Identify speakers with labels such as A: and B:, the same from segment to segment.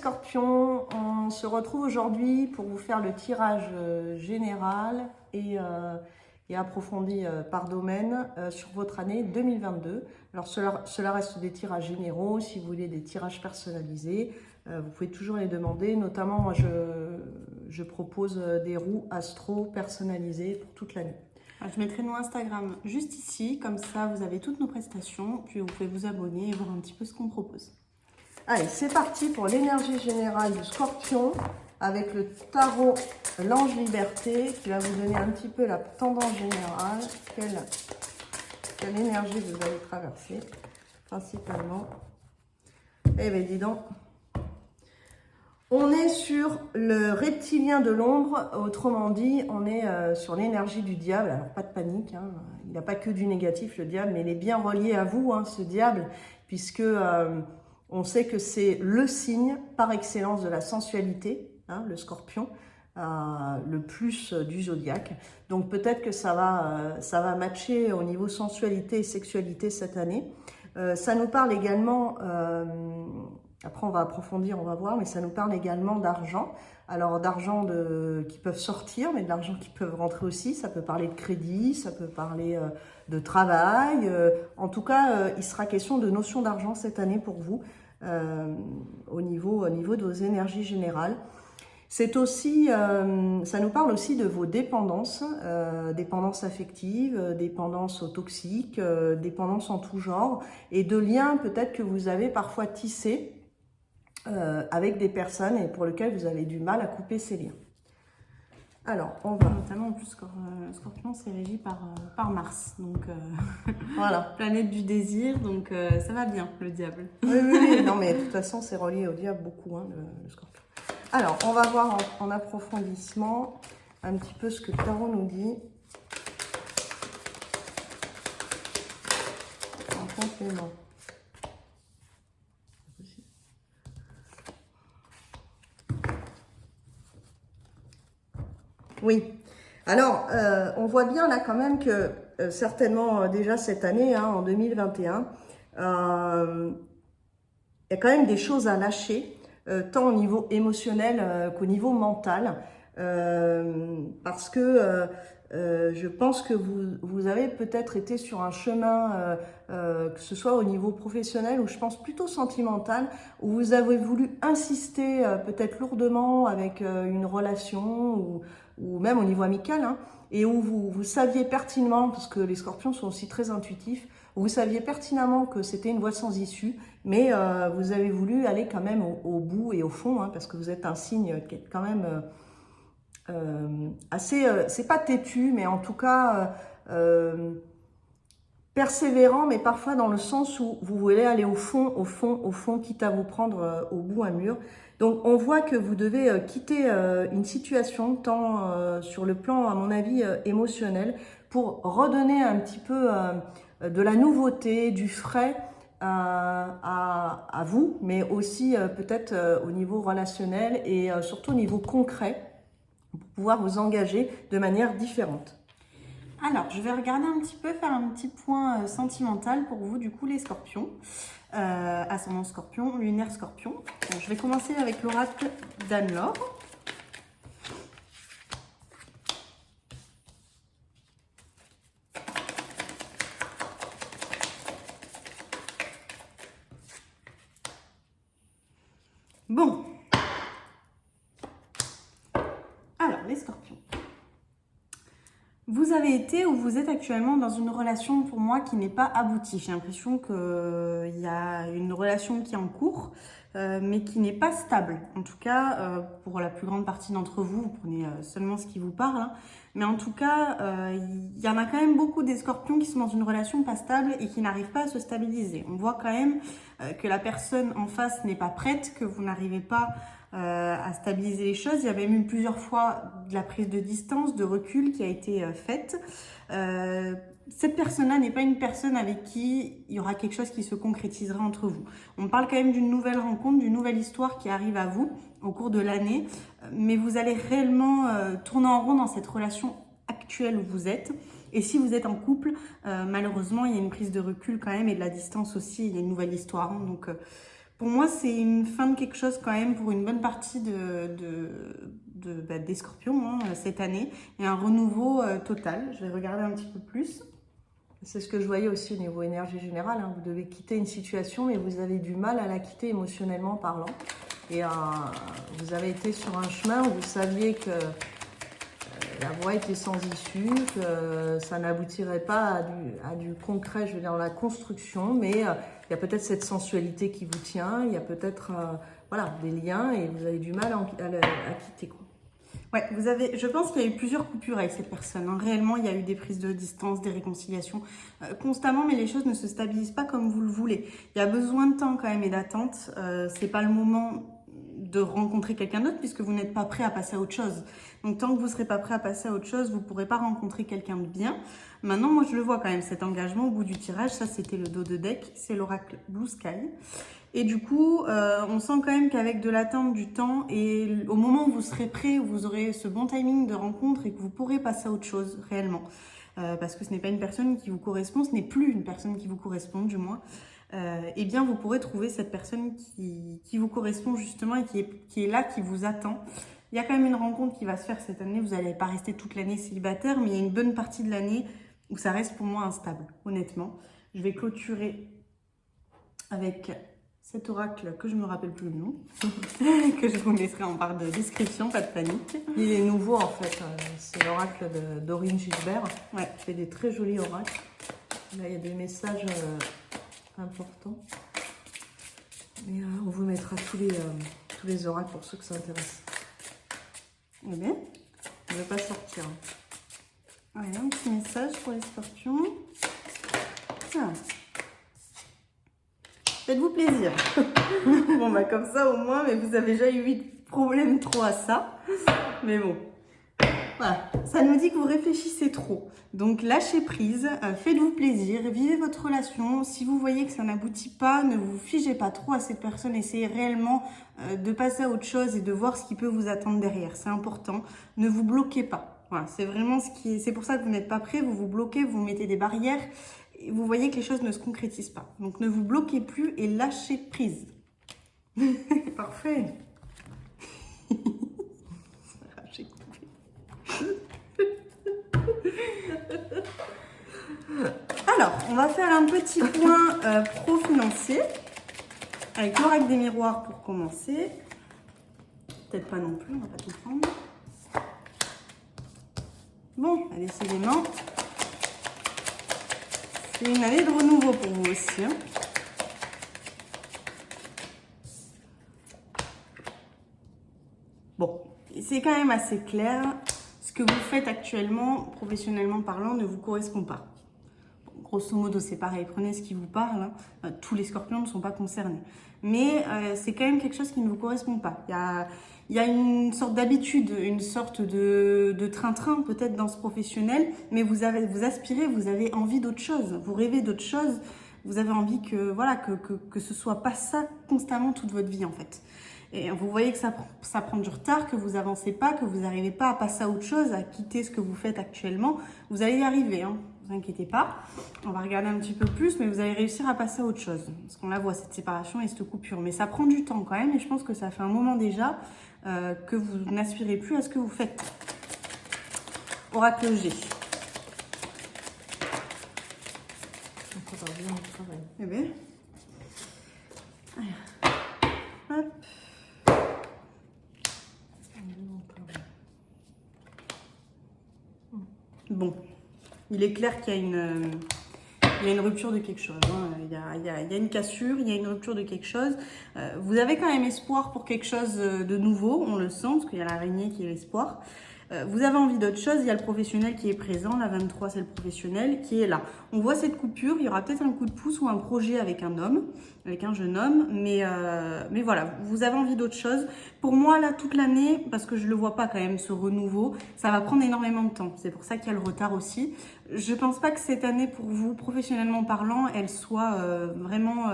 A: Scorpions, on se retrouve aujourd'hui pour vous faire le tirage général et approfondi par domaine sur votre année 2022. Alors cela reste des tirages généraux. Si vous voulez des tirages personnalisés, vous pouvez toujours les demander. Notamment, moi je propose des roues astro personnalisées pour toute l'année.
B: Je mettrai nos Instagram juste ici, comme ça vous avez toutes nos prestations, puis vous pouvez vous abonner et voir un petit peu ce qu'on propose.
A: Allez, c'est parti pour l'énergie générale du Scorpion avec le tarot l'Ange Liberté qui va vous donner un petit peu la tendance générale, quelle énergie vous allez traverser principalement. Eh bien dis donc, on est sur le reptilien de l'ombre, autrement dit, on est sur l'énergie du diable. Alors pas de panique, hein. Il n'a pas que du négatif le diable, mais il est bien relié à vous, hein, ce diable, puisque on sait que c'est le signe par excellence de la sensualité, hein, le Scorpion, le plus du zodiaque. Donc peut-être que ça va matcher au niveau sensualité et sexualité cette année. Ça nous parle également... Après, on va approfondir, on va voir, mais ça nous parle également d'argent. Alors, d'argent qui peuvent sortir, mais de l'argent qui peuvent rentrer aussi. Ça peut parler de crédit, ça peut parler de travail. En tout cas, il sera question de notion d'argent cette année pour vous, au niveau de vos énergies générales. C'est aussi, ça nous parle aussi de vos dépendances, dépendances affectives, dépendances toxiques, dépendances en tout genre, et de liens peut-être que vous avez parfois tissés avec des personnes et pour lesquelles vous avez du mal à couper ces liens. Alors, on va...
B: Notamment, en plus, Scorpion, c'est régi par Mars, donc
A: voilà.
B: Planète du désir, donc ça va bien, le diable.
A: Oui, non, mais de toute façon, c'est relié au diable beaucoup, hein, le Scorpion. Alors, on va voir en approfondissement un petit peu ce que le tarot nous dit. En complément. Oui, alors on voit bien là quand même que certainement déjà cette année, hein, en 2021, il y a quand même des choses à lâcher, tant au niveau émotionnel qu'au niveau mental, parce que je pense que vous avez peut-être été sur un chemin, que ce soit au niveau professionnel ou je pense plutôt sentimental, où vous avez voulu insister peut-être lourdement avec une relation ou même au niveau amical, hein, et où vous saviez pertinemment, parce que les Scorpions sont aussi très intuitifs, où vous saviez pertinemment que c'était une voie sans issue, mais vous avez voulu aller quand même au bout et au fond, hein, parce que vous êtes un signe qui est quand même assez, c'est pas têtu, mais en tout cas persévérant, mais parfois dans le sens où vous voulez aller au fond, quitte à vous prendre au bout un mur. Donc on voit que vous devez quitter une situation, tant sur le plan, à mon avis, émotionnel, pour redonner un petit peu de la nouveauté, du frais à vous, mais aussi peut-être au niveau relationnel et surtout au niveau concret, pour pouvoir vous engager de manière différente.
B: Alors, je vais regarder un petit peu, faire un petit point sentimental pour vous, du coup, les Scorpions. Ascendant Scorpion, lunaire Scorpion. Donc, je vais commencer avec l'oracle d'Anne-Laure. Bon. Alors, les Scorpions. Vous avez été ou vous êtes actuellement dans une relation pour moi qui n'est pas aboutie. J'ai l'impression qu'il y a une relation qui est en cours, mais qui n'est pas stable. En tout cas, pour la plus grande partie d'entre vous, vous prenez seulement ce qui vous parle. Hein. Mais en tout cas, il y en a quand même beaucoup des Scorpions qui sont dans une relation pas stable et qui n'arrivent pas à se stabiliser. On voit quand même que la personne en face n'est pas prête, que vous n'arrivez pas à stabiliser les choses. Il y a même eu plusieurs fois de la prise de distance, de recul qui a été faite. Cette personne-là n'est pas une personne avec qui il y aura quelque chose qui se concrétisera entre vous. On parle quand même d'une nouvelle rencontre, d'une nouvelle histoire qui arrive à vous au cours de l'année, mais vous allez réellement tourner en rond dans cette relation actuelle où vous êtes. Et si vous êtes en couple, malheureusement, il y a une prise de recul quand même et de la distance aussi. Il y a une nouvelle histoire. Hein, donc, Pour moi, c'est une fin de quelque chose quand même pour une bonne partie des scorpions hein, cette année. Et un renouveau total. Je vais regarder un petit peu plus.
A: C'est ce que je voyais aussi au niveau énergie générale. Hein. Vous devez quitter une situation, mais vous avez du mal à la quitter émotionnellement parlant. Et vous avez été sur un chemin où vous saviez que la voie était sans issue, que ça n'aboutirait pas à du concret, je veux dire, la construction, mais il y a peut-être cette sensualité qui vous tient, il y a peut-être voilà, des liens et vous avez du mal à quitter, quoi.
B: Ouais, je pense qu'il y a eu plusieurs coupures avec cette personne. Hein. Réellement, il y a eu des prises de distance, des réconciliations constamment, mais les choses ne se stabilisent pas comme vous le voulez. Il y a besoin de temps quand même et d'attente. C'est pas le moment de rencontrer quelqu'un d'autre puisque vous n'êtes pas prêt à passer à autre chose. Donc tant que vous ne serez pas prêt à passer à autre chose, vous ne pourrez pas rencontrer quelqu'un de bien. Maintenant, moi je le vois quand même, cet engagement au bout du tirage, ça c'était le dos de deck, c'est l'oracle Blue Sky. Et du coup, on sent quand même qu'avec de l'attente, du temps, et au moment où vous serez prêt, où vous aurez ce bon timing de rencontre et que vous pourrez passer à autre chose réellement. Parce que ce n'est pas une personne qui vous correspond, ce n'est plus une personne qui vous correspond du moins. Eh bien vous pourrez trouver cette personne qui vous correspond justement et qui est là, qui vous attend. Il y a quand même une rencontre qui va se faire cette année, vous n'allez pas rester toute l'année célibataire, mais il y a une bonne partie de l'année où ça reste pour moi instable, honnêtement. Je vais clôturer avec cet oracle que je ne me rappelle plus le nom, que je vous mettrai en barre de description, pas de panique.
A: Il est nouveau en fait, c'est l'oracle d'Aurine Gilbert,
B: Ouais.
A: qui fait des très jolis oracles. Là il y a des messages importants. Et on vous mettra tous les oracles pour ceux que ça intéresse.
B: Eh bien,
A: Je ne vais pas sortir.
B: ouais, un petit message pour les scorpions. Ah. Faites-vous plaisir. Bon, bah comme ça au moins, mais vous avez déjà eu de problème trop à ça. Mais bon, voilà. Ça nous dit que vous réfléchissez trop. Donc lâchez prise, faites-vous plaisir, vivez votre relation. Si vous voyez que ça n'aboutit pas, ne vous figez pas trop à cette personne. Essayez réellement de passer à autre chose et de voir ce qui peut vous attendre derrière. C'est important. Ne vous bloquez pas. Voilà, c'est vraiment c'est pour ça que vous n'êtes pas prêt. Vous vous bloquez, vous mettez des barrières. Et vous voyez que les choses ne se concrétisent pas. Donc ne vous bloquez plus et lâchez prise.
A: Parfait.
B: J'ai coupé. Alors, on va faire un petit point pro-financier avec l'oracle des miroirs pour commencer. Peut-être pas non plus, on va pas tout prendre. Bon, allez, décidément. C'est une année de renouveau pour vous aussi. Hein. Bon, c'est quand même assez clair. Ce que vous faites actuellement, professionnellement parlant, ne vous correspond pas. Bon, grosso modo, c'est pareil. Prenez ce qui vous parle. Hein. Tous les scorpions ne sont pas concernés. Mais c'est quand même quelque chose qui ne vous correspond pas. Il y a une sorte d'habitude, une sorte de train-train peut-être dans ce professionnel, mais vous aspirez, vous avez envie d'autre chose, vous rêvez d'autre chose, vous avez envie que voilà que ce soit pas ça constamment toute votre vie en fait. Et vous voyez que ça prend du retard, que vous avancez pas, que vous n'arrivez pas à passer à autre chose, à quitter ce que vous faites actuellement. Vous allez y arriver, hein. Ne vous inquiétez pas. On va regarder un petit peu plus, mais vous allez réussir à passer à autre chose. Parce qu'on la voit, cette séparation et cette coupure. Mais ça prend du temps quand même, et je pense que ça fait un moment déjà que vous n'aspirez plus à ce que vous faites. Oracle G.
A: Donc on va bien au travail.
B: Eh bien. Hop. Bon, il est clair qu'il y a une rupture de quelque chose. Hein. Il y a une cassure, il y a une rupture de quelque chose. Vous avez quand même espoir pour quelque chose de nouveau, on le sent, parce qu'il y a l'araignée qui est l'espoir. Vous avez envie d'autre chose, il y a le professionnel qui est présent, la 23 c'est le professionnel qui est là. On voit cette coupure, il y aura peut-être un coup de pouce ou un projet avec un homme, avec un jeune homme, mais voilà, vous avez envie d'autre chose. Pour moi là, toute l'année, parce que je le vois pas quand même ce renouveau, ça va prendre énormément de temps, c'est pour ça qu'il y a le retard aussi. Je pense pas que cette année pour vous, professionnellement parlant, elle soit vraiment...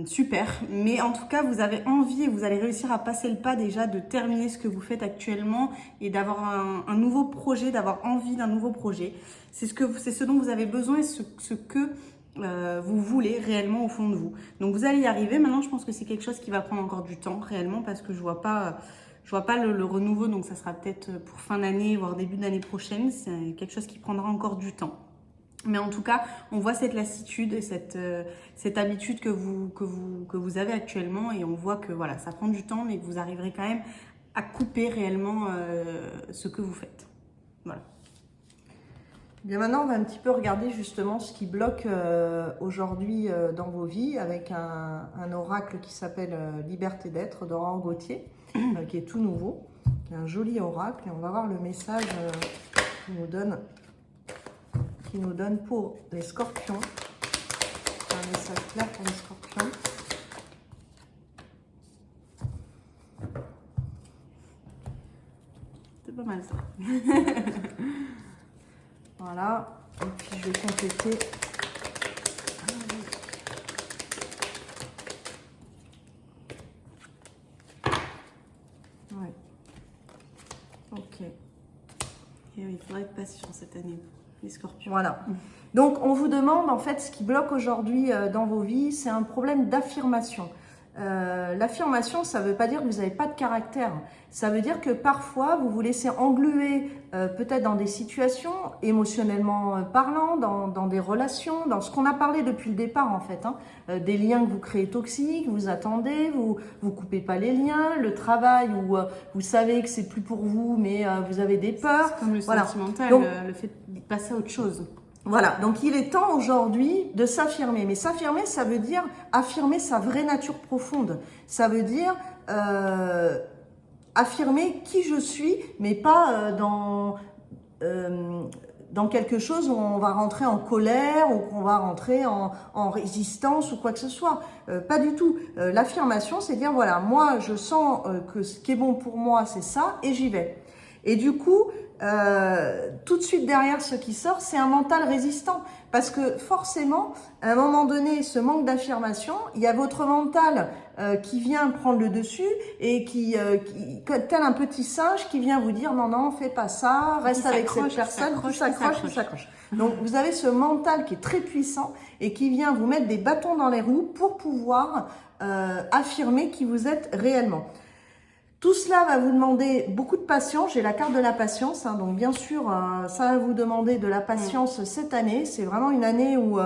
B: super, mais en tout cas vous avez envie et vous allez réussir à passer le pas déjà de terminer ce que vous faites actuellement et d'avoir un nouveau projet, d'avoir envie d'un nouveau projet. C'est ce dont vous avez besoin et ce que vous voulez réellement au fond de vous. Donc vous allez y arriver. Maintenant, je pense que c'est quelque chose qui va prendre encore du temps réellement parce que je vois pas le renouveau. Donc ça sera peut-être pour fin d'année, voire début d'année prochaine. C'est quelque chose qui prendra encore du temps. Mais en tout cas, on voit cette lassitude et cette habitude que vous avez actuellement et on voit que voilà, ça prend du temps, mais que vous arriverez quand même à couper réellement ce que vous faites. Voilà.
A: Bien maintenant, on va un petit peu regarder justement ce qui bloque aujourd'hui dans vos vies avec un oracle qui s'appelle Liberté d'être d'Aurore Gauthier, qui est tout nouveau, qui est un joli oracle et on va voir le message qu'il nous donne pour les scorpions. Un message clair pour les scorpions.
B: C'est pas mal ça.
A: Voilà. Et puis je vais compléter. Ouais. Ok.
B: Et oui, il faudrait être patient cette année, les scorpions.
A: Voilà. Donc, on vous demande, en fait, ce qui bloque aujourd'hui dans vos vies, c'est un problème d'affirmation. L'affirmation, ça ne veut pas dire que vous n'avez pas de caractère. Ça veut dire que parfois, vous vous laissez engluer peut-être dans des situations, émotionnellement parlant, dans des relations, dans ce qu'on a parlé depuis le départ, en fait. Des liens que vous créez toxiques, vous attendez, vous coupez pas les liens, le travail où vous savez que c'est plus pour vous, mais vous avez des peurs.
B: C'est comme le
A: Voilà.
B: sentimental,
A: Donc,
B: le fait de passer à autre chose.
A: voilà, donc il est temps aujourd'hui de s'affirmer. Mais s'affirmer, ça veut dire affirmer sa vraie nature profonde. Ça veut dire affirmer qui je suis, mais pas dans quelque chose où on va rentrer en colère ou qu'on va rentrer en résistance ou quoi que ce soit. Pas du tout. L'affirmation, c'est dire, voilà, moi je sens que ce qui est bon pour moi, c'est ça, et j'y vais. Et du coup, tout de suite derrière ce qui sort, c'est un mental résistant. Parce que forcément, à un moment donné, ce manque d'affirmation, il y a votre mental qui vient prendre le dessus et qui tel un petit singe qui vient vous dire non, fais pas ça, reste avec cette personne, qui s'accroche. Donc vous avez ce mental qui est très puissant et qui vient vous mettre des bâtons dans les roues pour pouvoir affirmer qui vous êtes réellement. Tout cela va vous demander beaucoup de patience. J'ai la carte de la patience, donc bien sûr, ça va vous demander de la patience cette année. C'est vraiment une année où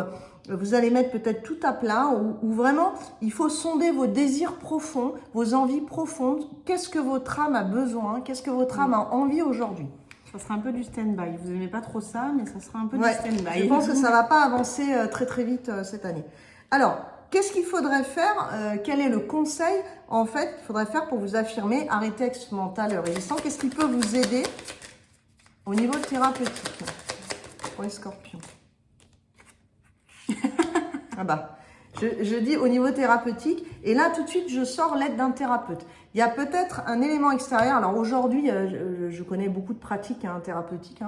A: vous allez mettre peut-être tout à plat, où vraiment il faut sonder vos désirs profonds, vos envies profondes. Qu'est-ce que votre âme a besoin? Qu'est-ce que votre âme a envie aujourd'hui?
B: Ça sera un peu du stand-by. Vous n'aimez pas trop ça, mais ça sera un peu du stand-by.
A: Je pense que ça ne va pas avancer très très vite cette année. Alors, qu'est-ce qu'il faudrait faire? Quel est le conseil en fait qu'il faudrait faire pour vous affirmer, arrêter avec ce mental résistant? Qu'est-ce qui peut vous aider au niveau thérapeutique pour les scorpions? Ah bah, je dis au niveau thérapeutique, et là tout de suite je sors l'aide d'un thérapeute. Il y a peut-être un élément extérieur. Alors aujourd'hui, je connais beaucoup de pratiques thérapeutiques.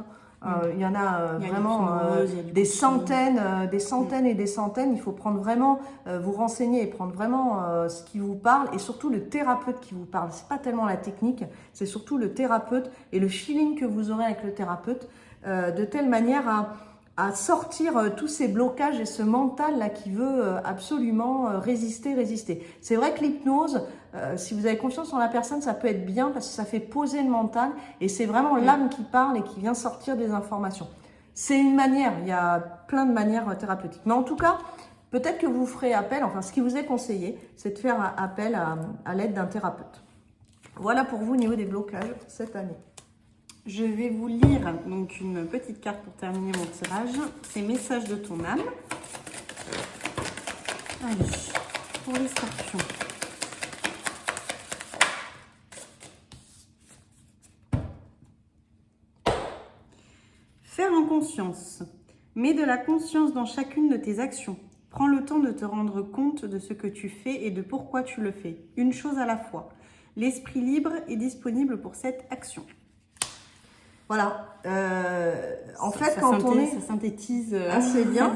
A: Il y en a vraiment des centaines et des centaines. Il faut prendre vraiment, vous renseigner et prendre vraiment ce qui vous parle et surtout le thérapeute qui vous parle. C'est pas tellement la technique, c'est surtout le thérapeute et le feeling que vous aurez avec le thérapeute de telle manière à sortir tous ces blocages et ce mental là qui veut absolument résister. C'est vrai que l'hypnose, si vous avez confiance en la personne, ça peut être bien parce que ça fait poser le mental et c'est vraiment l'âme qui parle et qui vient sortir des informations. C'est une manière, il y a plein de manières thérapeutiques. Mais en tout cas, peut-être que vous ferez appel, enfin ce qui vous est conseillé, c'est de faire appel à l'aide d'un thérapeute. Voilà pour vous au niveau des blocages cette année.
B: Je vais vous lire donc une petite carte pour terminer mon tirage. C'est Message de ton âme. Allez, pour les scorpions. Faire en conscience. Mets de la conscience dans chacune de tes actions. Prends le temps de te rendre compte de ce que tu fais et de pourquoi tu le fais. Une chose à la fois. L'esprit libre est disponible pour cette action.
A: Voilà. En fait, quand on est...
B: Ça synthétise
A: assez bien,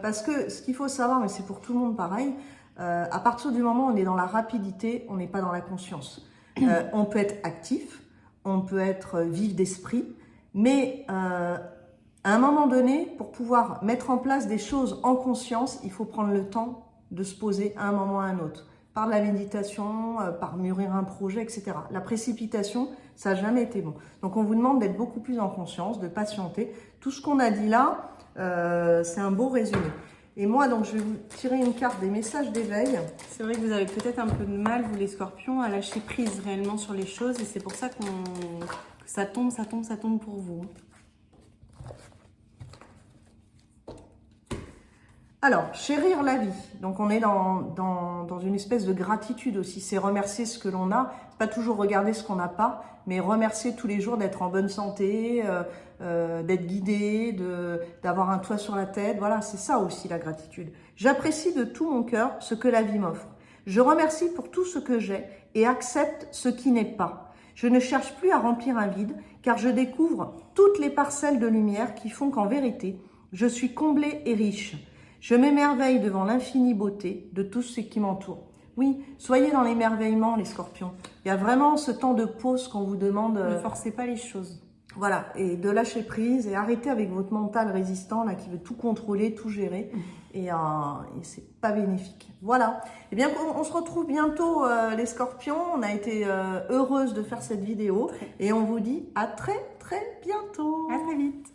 A: parce que ce qu'il faut savoir, mais c'est pour tout le monde pareil, à partir du moment où on est dans la rapidité, on n'est pas dans la conscience. On peut être actif, on peut être vif d'esprit, mais À un moment donné, pour pouvoir mettre en place des choses en conscience, il faut prendre le temps de se poser à un moment ou à un autre. Par la méditation, par mûrir un projet, etc. La précipitation, ça n'a jamais été bon. Donc on vous demande d'être beaucoup plus en conscience, de patienter. Tout ce qu'on a dit là, c'est un beau résumé. Et moi, donc, je vais vous tirer une carte des messages d'éveil.
B: C'est vrai que vous avez peut-être un peu de mal, vous les scorpions, à lâcher prise réellement sur les choses. Et c'est pour ça que ça tombe pour vous.
A: Alors, chérir la vie. Donc, on est dans une espèce de gratitude aussi. C'est remercier ce que l'on a. Pas toujours regarder ce qu'on n'a pas, mais remercier tous les jours d'être en bonne santé, d'être guidé, d'avoir un toit sur la tête. Voilà, c'est ça aussi la gratitude. J'apprécie de tout mon cœur ce que la vie m'offre. Je remercie pour tout ce que j'ai et accepte ce qui n'est pas. Je ne cherche plus à remplir un vide, car je découvre toutes les parcelles de lumière qui font qu'en vérité, je suis comblée et riche. Je m'émerveille devant l'infinie beauté de tout ce qui m'entoure. Oui, soyez dans l'émerveillement, les scorpions. Il y a vraiment ce temps de pause qu'on vous demande.
B: Ne forcez pas les choses.
A: Voilà, et de lâcher prise et arrêter avec votre mental résistant là qui veut tout contrôler, tout gérer. Et c'est pas bénéfique. Voilà. Eh bien, on se retrouve bientôt, les scorpions. On a été heureuse de faire cette vidéo. Et on vous dit à très, très bientôt.
B: À très vite.